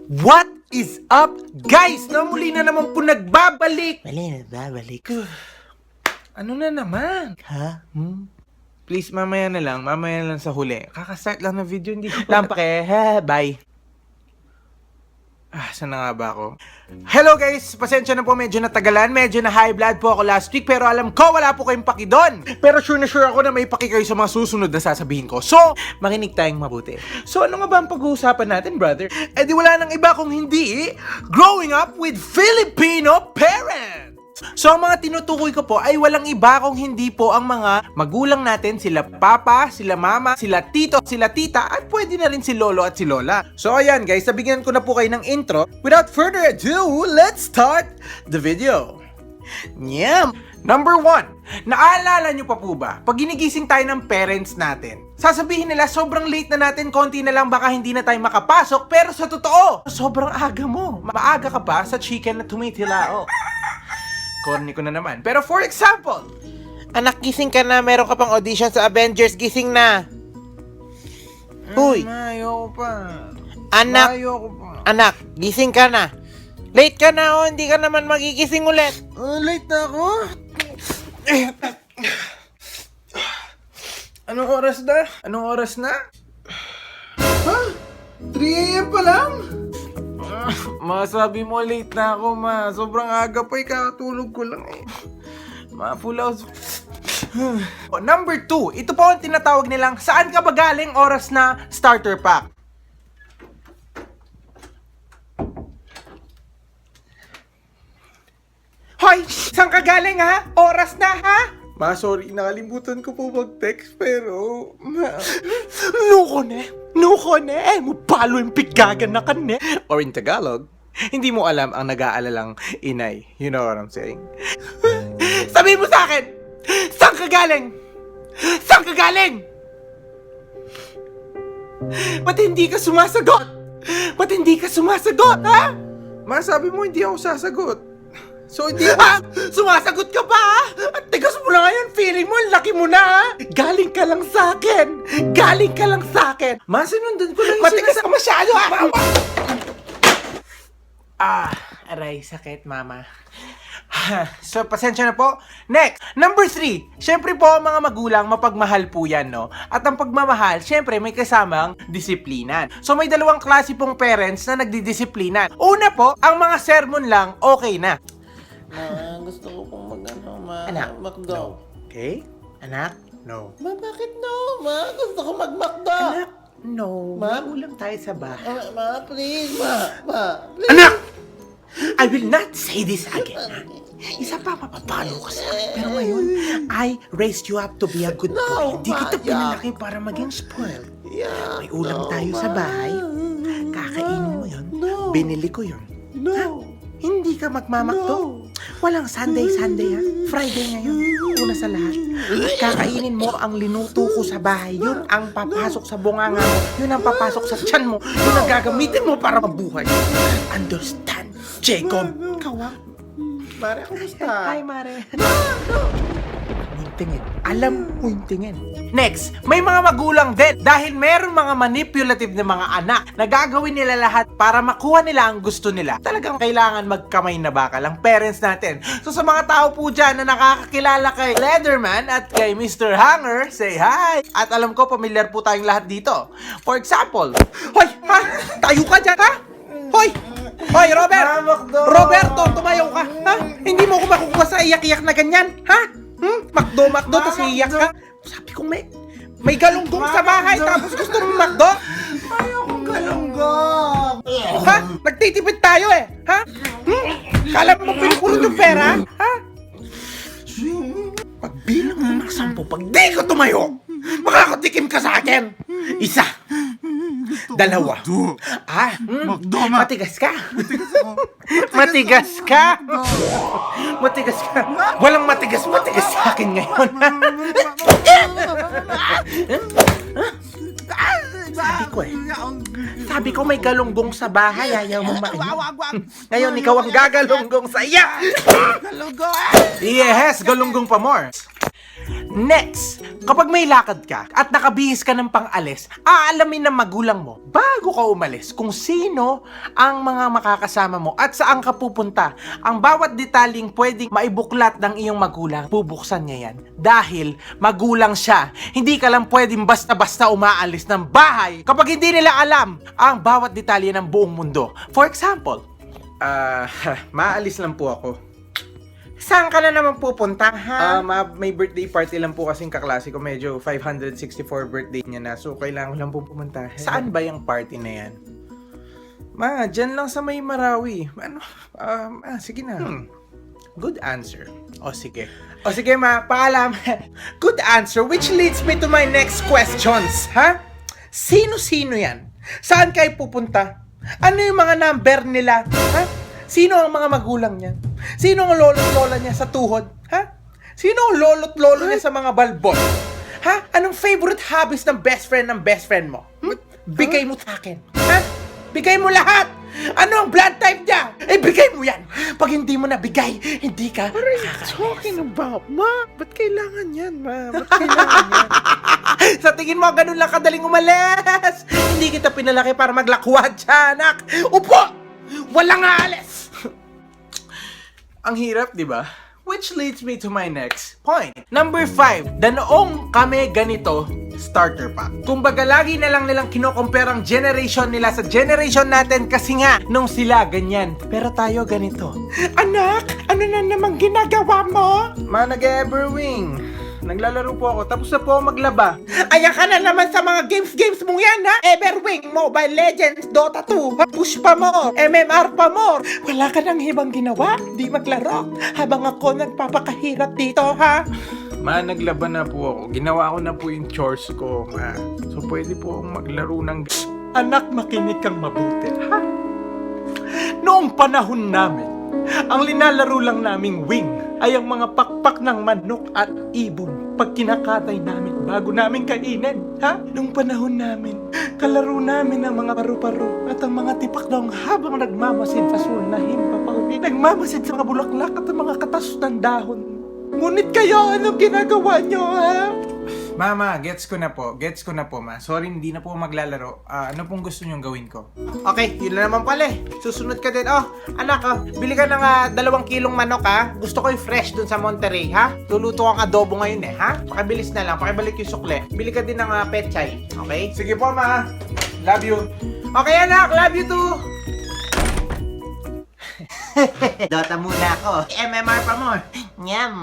What is up, guys? Muli na naman po nagbabalik. Ano na naman? Ha? Please, mamaya na lang sa huli. Kakastart lang ng video, hindi ko lang pake. Ha, bye. Saan na nga ba ako? Hello guys! Pasensya na po, medyo natagalan. Medyo na high blood po ako last week. Pero alam ko, wala po kayong paki doon. Pero sure na sure ako na may paki kayo sa mga susunod na sasabihin ko. So, makinig tayong mabuti. So, ano nga ba ang pag-uusapan natin, brother? Eh di wala nang iba kung hindi growing up with Filipino parents! So, ang mga tinutukoy ko po ay walang iba kung hindi po ang mga magulang natin, sila papa, sila mama, sila tito, sila tita, at pwede na rin si lolo at si lola. So, ayan guys, nabigyan ko na po kayo ng intro. Without further ado, let's start the video. Nyam! Number 1, naalala nyo pa po ba? Pag ginigising tayo ng parents natin, sasabihin nila sobrang late na natin, konti na lang baka hindi na tayo makapasok, pero sa totoo, sobrang aga mo. Maaga ka pa sa chicken na tumitilao. Corny ko na naman. Pero for example, Anak, gising ka na. Meron ka pang audition sa Avengers. Gising na. Uy. Ayoko pa. Anak. Ayoko pa. Anak, gising ka na. Late ka na oh. Hindi ka naman magigising ulit. Late na ako? Anong oras na? Anong oras na? Ha? 3 AM pa lang? Masabi mo late na ako, ma. Sobrang aga pa, kakatulog ko lang eh. Full house. Number 2, ito po ang tinatawag nilang saan ka ba galing oras na starter pack. Hoy! Saan ka galing ha? Oras na ha? Ma, sorry, nakalimutan ko po mag-text pero... Nuko ne! Mupalo yung pigagan na ka ne! Or in Tagalog, hindi mo alam ang nag-aalalang inay. You know what I'm saying? Sabi mo sa akin! Saan ka galing? Saan ka galing? Ba't hindi ka sumasagot? Ba't hindi ka sumasagot, ha? Ma, sabi mo hindi ako sasagot. So, hindi ba? Sumasagot ka ba? At tigas mo na ngayon, feeling mo, laki mo na, ha? Galing ka lang sa akin. Galing ka lang sa akin. Ma, sinundan ko lang yung Matigas ka masyado, ha? Aray, sakit, mama. So, pasensya na po. Next, number 3. Siyempre po, mga magulang, mapagmahal po yan, no? At ang pagmamahal, siyempre, may kasamang disiplinan. So, may dalawang klase pong parents na nagdidisiplinan. Una po, ang mga sermon lang, okay na. Gusto ko pong Anak, McDo. no. Okay? Anak, no. Ma, bakit no? Ma, gusto ko mag-McDo. Anak, no. Ma? May ulam tayo sa bahay. Ma, please. Ma, please. Anak! I will not say this again, ha? Isa pa, mapapalo ka sa akin. Pero ngayon, I raised you up to be a good boy. Hindi kita pinalaki para maging spoiled. May ulam tayo sa bahay. Kakainin mo yun. No. Binili ko yun. No. Hindi ka magmamakto. Walang Sunday, ha? Friday ngayon. Una sa lahat. Kakainin mo ang linuto ko sa bahay. Yun ang papasok sa bunganga mo. Yun ang papasok sa tiyan mo. Yun ang gagamitin mo para mabuhay. Understand, Jacob? Kawa. Mare, kumusta? Hi, Mare. Tingin. Alam mo yung tingin. Next, may mga magulang din dahil meron mga manipulative na mga anak na gagawin nila lahat para makuha nila ang gusto nila. Talagang kailangan magkamay na bakal ang parents natin. So sa mga tao po dyan na nakakakilala kay Leatherman at kay Mr. Hanger, say hi! At alam ko, pamilyar po tayong lahat dito. For example, hoy! Ha? Tayo ka dyan, ha? Hoy! Hoy, Robert! Roberto, tumayo ka! Ha? Hindi mo ko makukuha sa iyak-iyak na ganyan, ha? McDo, tapos iiyak ka. Sabi ko may galunggong sa bahay, tapos gusto mo McDo? Ayokong galunggong. Ha? Nagtitipid tayo eh, ha? Kala mo pinupulot yung pera, ha? Pagbilang mo ng 10, pag di ko tumayo, makakatikim ka sa akin. 1, 2, matigas ka. Matigas ka. Matigas ka. Walang matigas sa akin ngayon. Sabi ko may galunggong sa bahay, ayaw mo Ngayon ikaw ang gagalunggong sa iya. Yes, galunggong pa more. Next, kapag may lakad ka at nakabihis ka ng pang-alis, aalamin ng magulang mo bago ka umalis kung sino ang mga makakasama mo at saan ka pupunta. Ang bawat detaling pwedeng maibuklat ng iyong magulang, bubuksan niya yan. Dahil magulang siya, hindi ka lang pwedeng basta-basta umaalis ng bahay kapag hindi nila alam ang bawat detalye ng buong mundo. For example, maalis lang po ako. Saan ka na naman pupunta, ha? May birthday party lang po kasing kaklase ko. Medyo 564 birthday niya na. So, kailangan ko lang po pumunta. Saan ba yung party na yan? Dyan lang sa may Marawi. Sige na. Good answer. O, sige, paalam. Good answer, which leads me to my next questions, ha? Sino-sino yan? Saan kayo pupunta? Ano yung mga number nila? Ha? Sino ang mga magulang niya? Sino ang lolo't lola niya sa tuhod? Ha? Sino ang lolo't lolo niya sa mga balbon? Ha? Anong favorite hobbies ng best friend mo? Bigay mo sa akin. Ha? Bigay mo lahat! Ano ang blood type niya? Bigay mo yan! Pag hindi mo nabigay, hindi ka Talking about, ma? Ba't kailangan yan, ma? Ba't kailangan yan? Sa tingin mo, ganun lang kadaling umalis! Hindi kita pinalaki para maglakwad siya, anak! Upo! Walang aalis! Ang hirap, di ba? Which leads me to my next point. Number 5, noong kami ganito, starter pack. Kumbaga, lagi na lang nilang kino-compare ang generation nila sa generation natin kasi nga, nung sila ganyan. Pero tayo ganito. Anak, ano na namang ginagawa mo? Nag-Everwing. Naglalaro po ako, tapos na po ako maglaba. Ayan ka na naman sa mga games mong yan, ha? Everwing, Mobile Legends, Dota 2, Push pa mo, MMR pa mo. Wala ka nang ibang ginawa? Di maglaro? Habang ako nagpapakahirap dito, ha? Naglaba na po ako. Ginawa ko na po yung chores ko, ma. So, pwede po akong maglaro ng... Anak, makinig kang mabuti, ha? Noong panahon namin, ang linalaro lang naming wing ay ang mga pakpak ng manok at ibon pag kinakatay namin bago namin kainin, ha? Noong panahon namin, kalaro namin ang mga paru-paro at ang mga tipakdong habang nagmamasid sa sulnahim papauwi. Nagmamasid sa mga bulaklak at ang mga katas ng dahon. Ngunit kayo, anong ginagawa nyo, ha? Mama, gets ko na po, ma. Sorry, hindi na po maglalaro. Ano pong gusto nyong gawin ko? Okay, yun na naman pala eh. Susunod ka din. Oh, anak, bili ka ng 2 kilong manok, ha? Gusto ko yung fresh dun sa Monterey, ha? Luluto ang adobo ngayon eh, ha? Pakibilis na lang, pakibalik yung sukle. Bili ka din ng pechay, okay? Sige po, ma. Love you. Okay, anak, love you too! Dota muna ako. MMR pa mo. Nyam.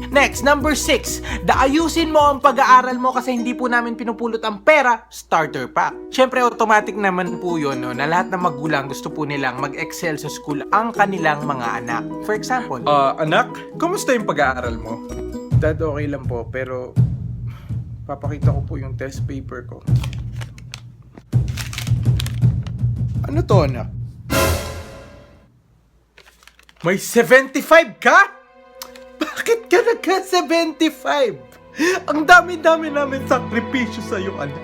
Next, number 6. Ayusin mo ang pag-aaral mo kasi hindi po namin pinupulot ang pera, starter pack. Siyempre, automatic naman po yun, no, na lahat ng magulang gusto po nilang mag-excel sa school ang kanilang mga anak. For example, Anak, kumusta yung pag-aaral mo? Dad, okay lang po, pero papakita ko po yung test paper ko. Ano to, anak? May 75 ka? Bakit ka nagka-75? Ang dami-dami namin sakripisyo sa'yo, anak.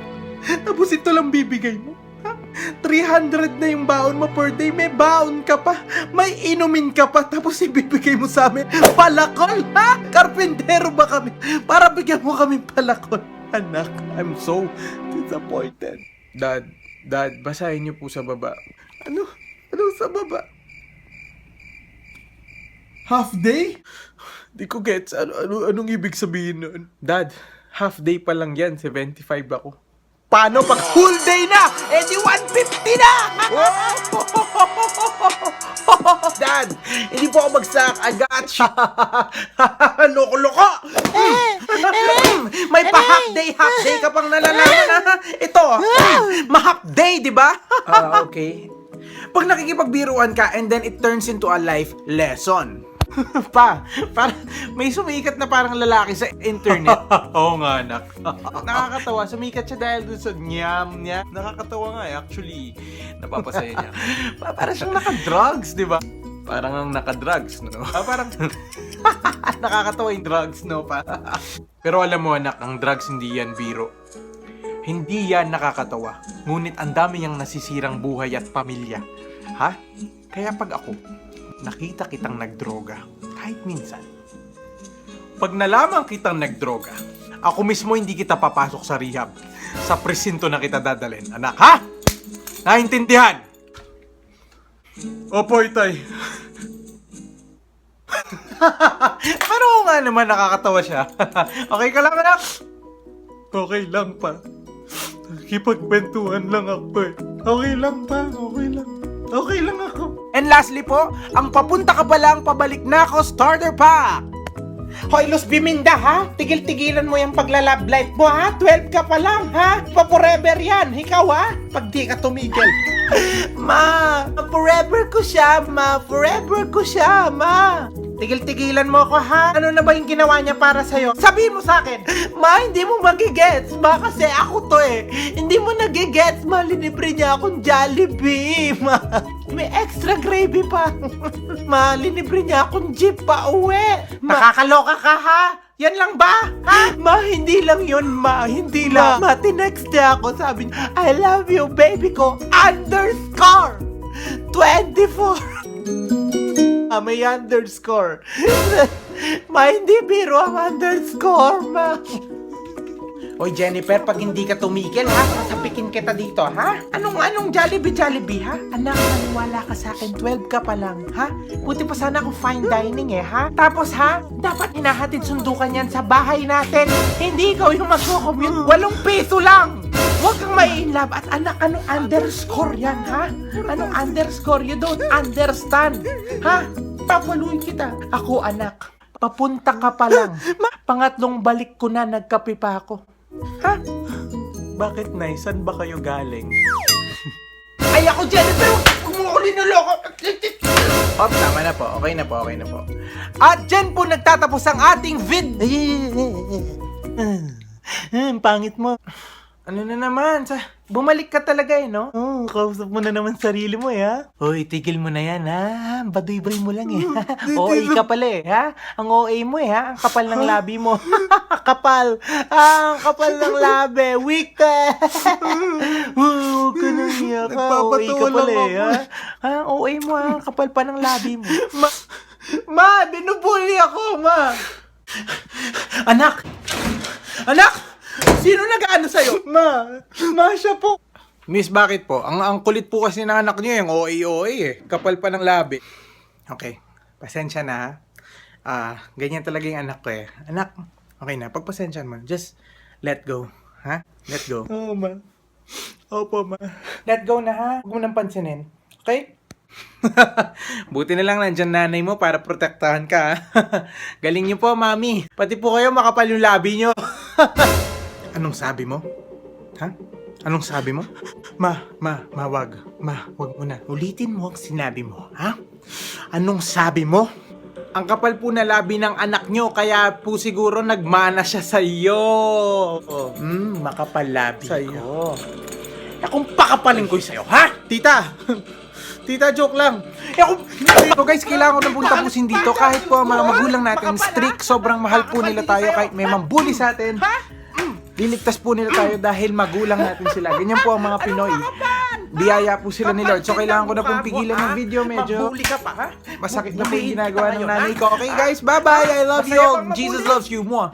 Tapos ito lang bibigay mo? Ha? 300 na yung baon mo per day. May baon ka pa. May inumin ka pa. Tapos ibibigay mo sa amin palakol, ha? Karpintero ba kami? Para bigyan mo kami palakol. Anak, I'm so disappointed. Dad, basahin niyo po sa baba. Ano sa baba? Half day? Di ko gets. Anong ibig sabihin nun? Dad, half day pa lang yan. 75 ako. Paano pag full day na? Di 150 na! Dad, hindi po ako bagsak. I got you. Loko-loko! May pa-half day ka pang nalalaman na. Ito, ma-half day, di ba? Okay. Pag nakikipagbiruan ka and then it turns into a life lesson. Parang may sumikat na parang lalaki sa internet. Oo nga, anak. Nakakatawa, sumikat siya dahil dun sa nyam niya. Nakakatawa nga, actually. Napapasaya niya. Parang siyang naka-drugs, di ba? Parang ang naka-drugs, no? Parang nakakatawa yung drugs, no? Pero alam mo, anak, ang drugs hindi yan biro. Hindi yan nakakatawa. Ngunit ang dami niyang nasisirang buhay at pamilya. Ha? Kaya pag ako, nakita kitang nagdroga, kahit minsan, Pag nalaman kitang nagdroga, Ako mismo hindi kita papasok sa rehab. Sa presinto na kita dadalhin, anak, ha? Naintindihan? Opo, Itay. Ano nga naman nakakatawa siya? Okay ka lang, anak? Okay lang pa. Nakikipagkwentuhan lang ako eh. Okay lang pa, okay lang. Okay lang ako. And lastly po, ang papunta ka pa lang, pabalik na ako starter pack. Hoy, Luz Biminda, ha? Tigil-tigilan mo yung pagla-love life mo, ha? 12 ka pa lang, ha? Pa-forever yan. Ikaw, ha? Pag di ka tumigil. Ma, forever ko siya, ma. Forever ko siya, ma. Tigil-tigilan mo ako, ha? Ano na ba yung ginawa niya para sa'yo? Sabihin mo sa akin. Ma, hindi mo magigets, ma, kasi ako to eh. Hindi mo nagigets, ma. Linibre niya akong Jollibee, ma. May extra gravy pa. Ma, linibre niya akong jeep pa uwi. Ma, Nakakaloka ka, ha? Yan lang ba? Ha? ma, hindi lang yun, ma. Hindi lang. Ma, tinext niya ako. Sabi niya, I love you, baby ko. Underscore 24. May underscore. Ma, hindi biro ang underscore, ma. Hoy, Jennifer, pag hindi ka tumigil, ha? Sasapikin kita dito, ha? Anong Jollibee, ha? Anak, maniwala ka sa akin. 12 ka pa lang, ha? Buti pa sana kung fine dining, ha? Tapos, ha? Dapat hinahatid sundukan yan sa bahay natin. Hindi ikaw yung magko-commute. 8 piso lang! Huwag kang mai-inlove. At anak, anong underscore yan, ha? Anong underscore? You don't understand. Ha? Papaluin kita. Ako, anak, papunta ka pa lang. Pangatlong balik ko na, nagkape pa ako. Ha? Bakit, Nay? Saan ba kayo galing? Ay, ako, Jennifer! Huwag mo ko linuloko! Oh, tama na po. Okay na po, okay na po. At dyan po nagtatapos ang ating pangit mo. Ano na naman? Bumalik ka talaga, eh, no? Oh, kausap mo na naman sarili mo, eh, ha? Hoy, tigil mo na yan, ha? Baduy-bay mo lang, eh. OA ka pala, eh, ha? Ang OA mo, eh, ha? Ang kapal ng labi mo. Kapal! Ang kapal ng labi! Weak ka! Huwag ka nang iyak, ha? OA ka pala, eh, ha? Ang OA mo, ha? Ang kapal pa ng labi mo. Ma, binubuli ako, ma! Anak! Anak! Sino nag-ano sa'yo? Ma siya po. Miss, bakit po? Ang kulit po kasi ng anak niyo, yung OA eh. Kapal pa ng labi. Okay, pasensya na, ha? Ganyan talaga yung anak ko, eh. Anak, okay na, pagpasensya mo. Just let go, ha? Let go. Oo, ma. Opo, ma. Let go na, ha? Huwag mo nang pansinin. Okay? Buti na lang nandyan nanay mo para protektahan ka, ha? Galing niyo po, mami. Pati po kayo makapal yung labi niyo. Anong sabi mo? Ha? Anong sabi mo? Wag. Wag mo na. Ulitin mo ang sinabi mo, ha? Anong sabi mo? Ang kapal po na labi ng anak nyo, kaya po siguro nagmana siya sa iyo. Makapal labi Sa'yo. ko. Kung pakapaling ko'y sa'yo, ha? Tita! Tita, joke lang. So guys, kailangan ko na pong tapusin dito. Kahit po ang mga magulang natin strict, sobrang mahal po nila tayo. Kahit may mambuli sa atin, liligtas po nila tayo dahil magulang natin sila. Ganyan po ang mga Pinoy. Biyaya po sila ni Lord. So kailangan ko na pong pigilan ng video. Medyo Mabuli ka pa, ha? masakit na po yung ginagawa ng nanay ko. Okay guys, bye-bye. I love you all. Jesus loves you. Mwah.